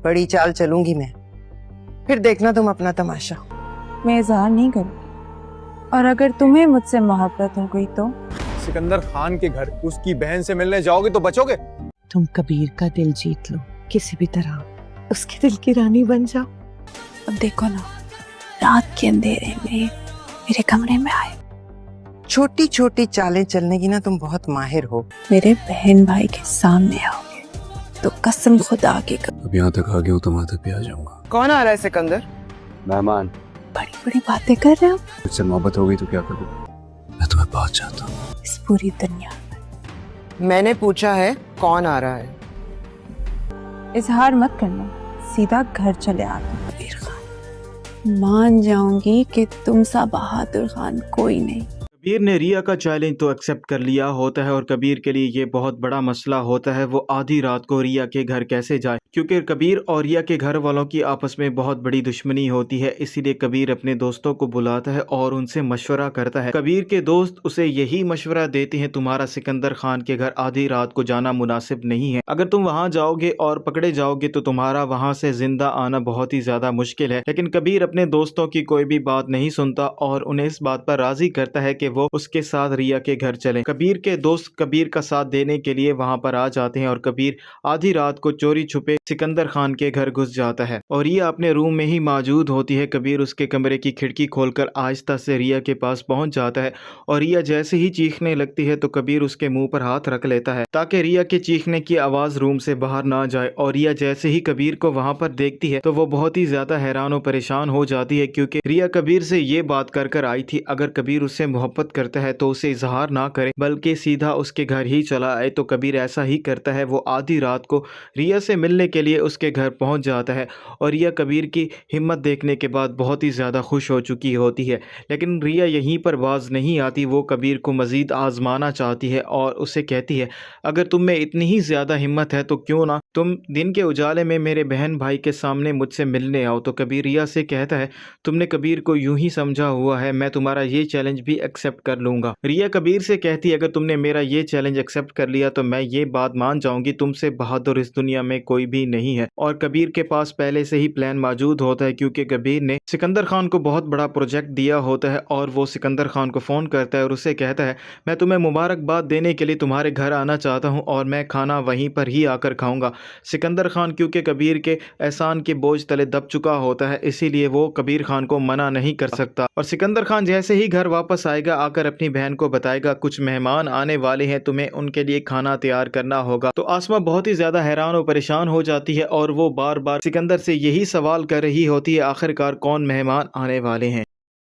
बड़ी चाल चलूंगी मैं, फिर देखना तुम अपना तमाशा। मैं इजहार नहीं करूँगी, और अगर तुम्हें मुझसे मोहब्बत हो गई तो सिकंदर खान के घर उसकी बहन से मिलने जाओगे तो बचोगे? तुम कबीर का दिल जीत लो, किसी भी तरह उसके दिल की रानी बन जाओ। अब देखो ना, रात के अंधेरे में मेरे कमरे में आए, छोटी छोटी चालें चलने की ना तुम बहुत माहिर हो। मेरे बहन भाई के सामने आओगे तो कसम खुदा की अब यहाँ तक आ गया हूँ तो वहाँ तक भी आ जाऊंगा। कौन आ रहा है सिकंदर? मेहमान। बड़ी बड़ी बातें कर रहे हो। मुझसे मोहब्बत हो गई तो क्या करूँ? मैं तुम्हें बहुत चाहता हूँ। इस पूरी दुनिया में मैंने पूछा है कौन आ रहा है। इजहार मत करना, सीधा घर चले आना। कबीर खान, मान जाऊंगी कि तुम सा बहादुर खान कोई नहीं। कबीर ने रिया का चैलेंज तो एक्सेप्ट कर लिया होता है और कबीर के लिए ये बहुत बड़ा मसला होता है वो आधी रात को रिया के घर कैसे जाए, क्योंकि कबीर और रिया के घर वालों की आपस में बहुत बड़ी दुश्मनी होती है। इसीलिए कबीर अपने दोस्तों को बुलाता है और उनसे मशवरा करता है। कबीर के दोस्त उसे यही मशवरा देते हैं, तुम्हारा सिकंदर खान के घर आधी रात को जाना मुनासिब नहीं है। अगर तुम वहाँ जाओगे और पकड़े जाओगे तो तुम्हारा वहाँ से जिंदा आना बहुत ही ज्यादा मुश्किल है। लेकिन कबीर अपने दोस्तों की कोई भी बात नहीं सुनता और उन्हें इस बात पर राजी करता है कि वो उसके साथ रिया के घर चलें। कबीर के दोस्त कबीर का साथ देने के लिए वहां पर आ जाते हैं और कबीर आधी रात को चोरी छुपे सिकंदर खान के घर घुस जाता है और रिया अपने रूम में ही मौजूद होती है। कबीर उसके कमरे की खिड़की खोलकर आहिस्ता से रिया के पास पहुंच जाता है और रिया जैसे ही चीखने लगती है तो कबीर उसके मुंह पर हाथ रख लेता है ताकि रिया के चीखने की आवाज रूम से बाहर ना जाए। और रिया जैसे ही कबीर को वहां पर देखती है तो वो बहुत ही ज्यादा हैरान और परेशान हो जाती है, क्योंकि रिया कबीर से ये बात कर आई थी अगर कबीर उससे मोहब्बत करता है तो उसे इजहार ना करे बल्कि सीधा उसके घर ही चला आए। तो कबीर ऐसा ही करता है, वो आधी रात को रिया से मिलने के लिए उसके घर पहुंच जाता है और रिया कबीर की हिम्मत देखने के बाद बहुत ही ज़्यादा खुश हो चुकी होती है। लेकिन रिया यहीं पर बाज नहीं आती, वो कबीर को मज़ीद आजमाना चाहती है और उसे कहती है अगर तुम में इतनी ही ज़्यादा हिम्मत है तो क्यों ना तुम दिन के उजाले में मेरे बहन भाई के सामने मुझसे मिलने आओ। तो कबीर रिया से कहता है तुमने कबीर को यूं ही समझा हुआ है, मैं तुम्हारा ये चैलेंज भी एक्सेप्ट कर लूँगा। रिया कबीर से कहती है अगर तुमने मेरा ये चैलेंज एक्सेप्ट कर लिया तो मैं ये बात मान जाऊंगी तुमसे बहादुर इस दुनिया में कोई भी नहीं है। और कबीर के पास पहले से ही प्लान मौजूद होता है, क्योंकि कबीर ने सिकंदर खान को बहुत बड़ा प्रोजेक्ट दिया होता है और वो सिकंदर खान को फ़ोन करता है और उसे कहता है मैं तुम्हें मुबारकबाद देने के लिए तुम्हारे घर आना चाहता हूँ और मैं खाना वहीं पर ही आकर खाऊंगा। सिकंदर खान क्योंकि कबीर के एहसान के बोझ तले दब चुका होता है इसीलिए वो कबीर खान को मना नहीं कर सकता। और सिकंदर खान जैसे ही घर वापस आएगा आकर अपनी बहन को बताएगा कुछ मेहमान आने वाले हैं, तुम्हें उनके लिए खाना तैयार करना होगा। तो आसमा बहुत ही ज्यादा हैरान और परेशान हो जाती है और वो बार बार सिकंदर से यही सवाल कर रही होती है आखिरकार कौन मेहमान आने वाले हैं।